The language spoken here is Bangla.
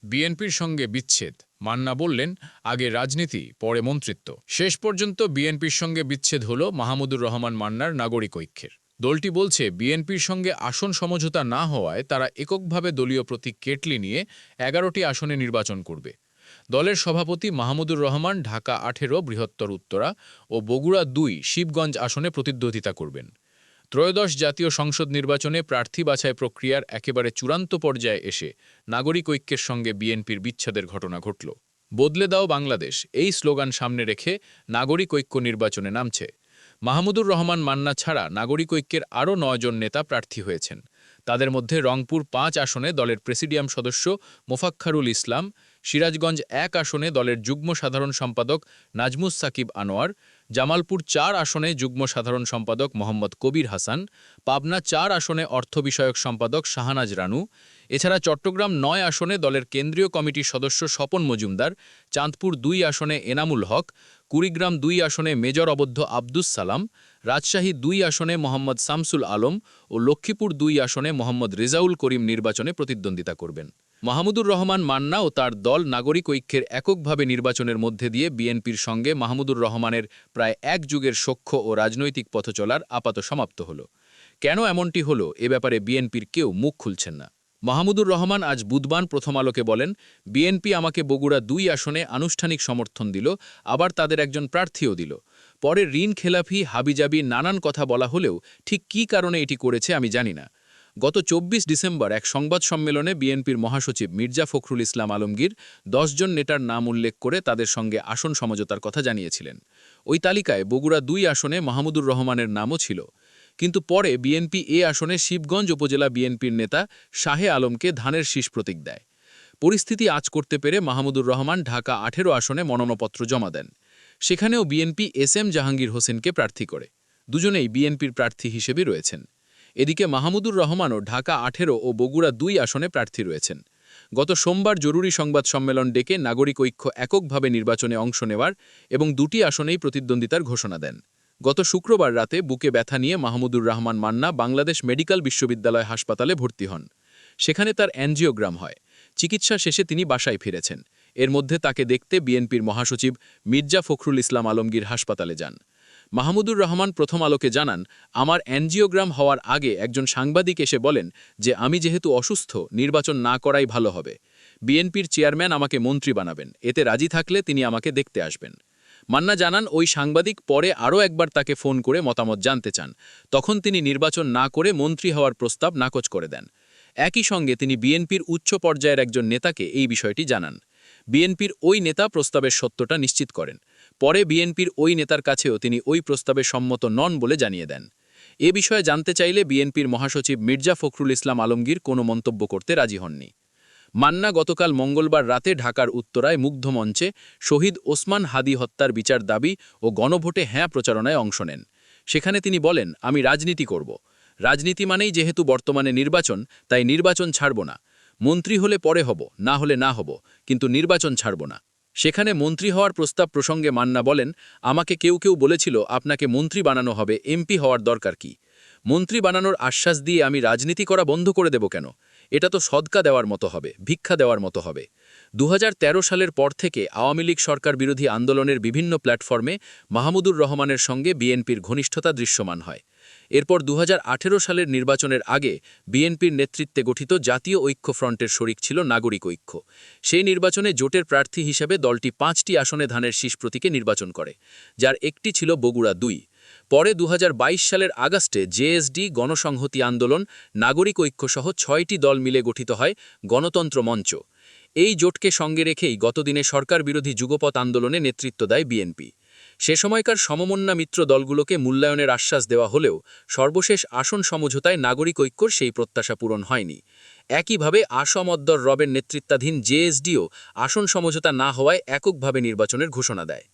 বিএনপির সঙ্গে বিচ্ছেদ। মান্না বললেন, আগে রাজনীতি, পরে মন্ত্রিত্ব। শেষ পর্যন্ত বিএনপির সঙ্গে বিচ্ছেদ হল মাহমুদুর রহমান মান্নার নাগরিক ঐক্যের। দলটি বলছে, বিএনপির সঙ্গে আসন সমঝোতা না হওয়ায় তারা এককভাবে দলীয় প্রতীক কেটলি নিয়ে ১১টি আসনে নির্বাচন করবে। দলের সভাপতি মাহমুদুর রহমান ঢাকা ১৮ বৃহত্তর উত্তরা ও বগুড়া ২ শিবগঞ্জ আসনে প্রতিদ্বন্দ্বিতা করবেন। ত্রয়োদশ জাতীয় সংসদ নির্বাচনে প্রার্থী বাছাই প্রক্রিয়ার একেবারে চূড়ান্ত পর্যায়ে এসে নাগরিক ঐক্যের সঙ্গে বিএনপির বিচ্ছেদের ঘটনা ঘটল। বদলে দাও বাংলাদেশ, এই স্লোগান সামনে রেখে নাগরিক ঐক্য নির্বাচনে নামছে। মাহমুদুর রহমান মান্না ছাড়া নাগরিক ঐক্যের আরও ৯ জন নেতা প্রার্থী হয়েছেন। তাদের মধ্যে রংপুর ৫ আসনে দলের প্রেসিডিয়াম সদস্য মোফাক্খারুল ইসলাম, সিরাজগঞ্জ ১ আসনে দলের যুগ্ম সাধারণ সম্পাদক নাজমুস সাকিব আনোয়ার, জামালপুর ৪ আসনে যুগ্ম সাধারণ সম্পাদক মোহাম্মদ কবির হাসান, পাবনা ৪ আসনে অর্থ বিষয়ক সম্পাদক শাহনাজ রানু, এছাড়া চট্টগ্রাম ৯ আসনে দলের কেন্দ্রীয় কমিটির সদস্য স্বপন মজুমদার, চাঁদপুর ২ আসনে এনামুল হক, কুড়িগ্রাম ২ আসনে মেজর অবদ্ধ আব্দুস সালাম, রাজশাহী ২ আসনে মোহাম্মদ শামসুল আলম ও লক্ষ্মীপুর ২ আসনে মোহাম্মদ রেজাউল করিম নির্বাচনে প্রতিদ্বন্দ্বিতা করবেন। মাহমুদুর রহমান মান্না ও তার দল নাগরিক ঐক্যের এককভাবে নির্বাচনের মধ্যে দিয়ে বিএনপির সঙ্গে মাহমুদুর রহমানের প্রায় এক যুগের সখ্য ও রাজনৈতিক পথ চলার আপাত সমাপ্ত হল। কেন এমনটি হল, এ ব্যাপারে বিএনপির কেউ মুখ খুলছেন না। মাহমুদুর রহমান আজ বুধবার প্রথম আলোকে বলেন, বিএনপি আমাকে বগুড়া ২ আসনে আনুষ্ঠানিক সমর্থন দিল, আবার তাদের একজন প্রার্থীও দিল। পরে ঋণ খেলাফি হাবিজাবি নানান কথা বলা হলেও ঠিক কী কারণে এটি করেছে আমি জানি না। গত ২৪ ডিসেম্বর এক সংবাদ সম্মেলনে বিএনপির মহাসচিব মির্জা ফখরুল ইসলাম আলমগীর ১০ জন নেতার নাম উল্লেখ করে তাদের সঙ্গে আসন সমঝোতার কথা জানিয়েছিলেন। ওই তালিকায় বগুড়া ২ আসনে মাহমুদুর রহমানের নামও ছিল। কিন্তু পরে বিএনপি এ আসনে শিবগঞ্জ উপজেলা বিএনপির নেতা শাহে আলমকে ধানের শীষ প্রতীক দেয়। পরিস্থিতি আঁচ করতে পেরে মাহমুদুর রহমান ঢাকা ১৮ আসনে মনোনয়নপত্র জমা দেন। সেখানেও বিএনপি এস জাহাঙ্গীর হোসেনকে প্রার্থী করে। দুজনেই বিএনপির প্রার্থী হিসেবে রয়েছেন। এদিকে মাহমুদুর রহমানও ঢাকা ১৮ ও বগুড়া ২ আসনে প্রার্থী রয়েছেন। গত সোমবার জরুরি সংবাদ সম্মেলন ডেকে নাগরিক ঐক্য এককভাবে নির্বাচনে অংশ নেওয়ার এবং ২টি আসনেই প্রতিদ্বন্দ্বিতার ঘোষণা দেন। গত শুক্রবার রাতে বুকে ব্যথা নিয়ে মাহমুদুর রহমান মান্না বাংলাদেশ মেডিকেল বিশ্ববিদ্যালয় হাসপাতালে ভর্তি হন। সেখানে তার অ্যাঞ্জিওগ্রাম হয়। চিকিৎসা শেষে তিনি বাসায় ফিরেছেন। এর মধ্যে তাকে দেখতে বিএনপির মহাসচিব মির্জা ফখরুল ইসলাম আলমগীর হাসপাতালে যান। মাহমুদুর রহমান প্রথম আলোকে জানান, আমার অ্যাঞ্জিওগ্রাম হওয়ার আগে একজন সাংবাদিক এসে বলেন যে আমি যেহেতু অসুস্থ, নির্বাচন না করাই ভালো হবে। বিএনপির চেয়ারম্যান আমাকে মন্ত্রী বানাবেন, এতে রাজি থাকলে তিনি আমাকে দেখতে আসবেন। মান্না জানান, ওই সাংবাদিক পরে আরও একবার তাকে ফোন করে মতামত জানতে চান। তখন তিনি নির্বাচন না করে মন্ত্রী হওয়ার প্রস্তাব নাকচ করে দেন। একই সঙ্গে তিনি বিএনপির উচ্চ পর্যায়ের একজন নেতাকে এই বিষয়টি জানান। বিএনপির ওই নেতা প্রস্তাবের সত্যতা নিশ্চিত করেন। পরে বিএনপির ওই নেতার কাছেও তিনি ওই প্রস্তাবে সম্মত নন বলে জানিয়ে দেন। এ বিষয়ে জানতে চাইলে বিএনপির মহাসচিব মির্জা ফখরুল ইসলাম আলমগীর কোনো মন্তব্য করতে রাজি হননি। মান্না গতকাল মঙ্গলবার রাতে ঢাকার উত্তরায় মুগ্ধ মঞ্চে শহীদ ওসমান হাদি হত্যার বিচার দাবি ও গণভোটে হ্যাঁ প্রচারণায় অংশ নেন। সেখানে তিনি বলেন, আমি রাজনীতি করব। রাজনীতি মানেই যেহেতু বর্তমানে নির্বাচন, তাই নির্বাচন ছাড়ব না। মন্ত্রী হলে পরে হব, না হলে না হব, কিন্তু নির্বাচন ছাড়ব না। সেখানে মন্ত্রী হওয়ার প্রস্তাব প্রসঙ্গে মান্না বলেন, আমাকে কেউ কেউ বলেছিল আপনাকে মন্ত্রী বানানো হবে, এমপি হওয়ার দরকার কি? মন্ত্রী বানানোর আশ্বাস দিয়ে আমি রাজনীতি করা বন্ধ করে দেব কেন? এটা তো সদকা দেওয়ার মতো হবে, ভিক্ষা দেওয়ার মতো হবে। ২০১৩ সালের পর থেকে আওয়ামী লীগ সরকার বিরোধী আন্দোলনের বিভিন্ন প্ল্যাটফর্মে মাহমুদুর রহমানের সঙ্গে বিএনপির ঘনিষ্ঠতা দৃশ্যমান হয়। এরপর ২০১৮ সালের নির্বাচনের আগে বিএনপির নেতৃত্বে গঠিত জাতীয় ঐক্য ফ্রন্টের শরিক ছিল নাগরিক ঐক্য। সেই নির্বাচনে জোটের প্রার্থী হিসেবে দলটি ৫টি আসনে ধানের শীষ প্রতীকে নির্বাচন করে, যার একটি ছিল বগুড়া ২। পরে ২০২২ সালের আগস্টে জেএসডি, গণসংহতি আন্দোলন, নাগরিক ঐক্যসহ ৬টি দল মিলে গঠিত হয় গণতন্ত্র মঞ্চ। এই জোটকে সঙ্গে রেখেই গতদিনে সরকার বিরোধী যুগপৎ আন্দোলনে নেতৃত্ব দেয় বিএনপি। সে সময়কার সমমন্যা মিত্র দলগুলোকে মূল্যায়নের আশ্বাস দেওয়া হলেও সর্বশেষ আসন সমঝোতায় নাগরিক ঐক্যর সেই প্রত্যাশা পূরণ হয়নি। একইভাবে আসম অদ্দর রবের নেতৃত্বাধীন জেএসডিও আসন সমঝোতা না হওয়ায় এককভাবে নির্বাচনের ঘোষণা দেয়।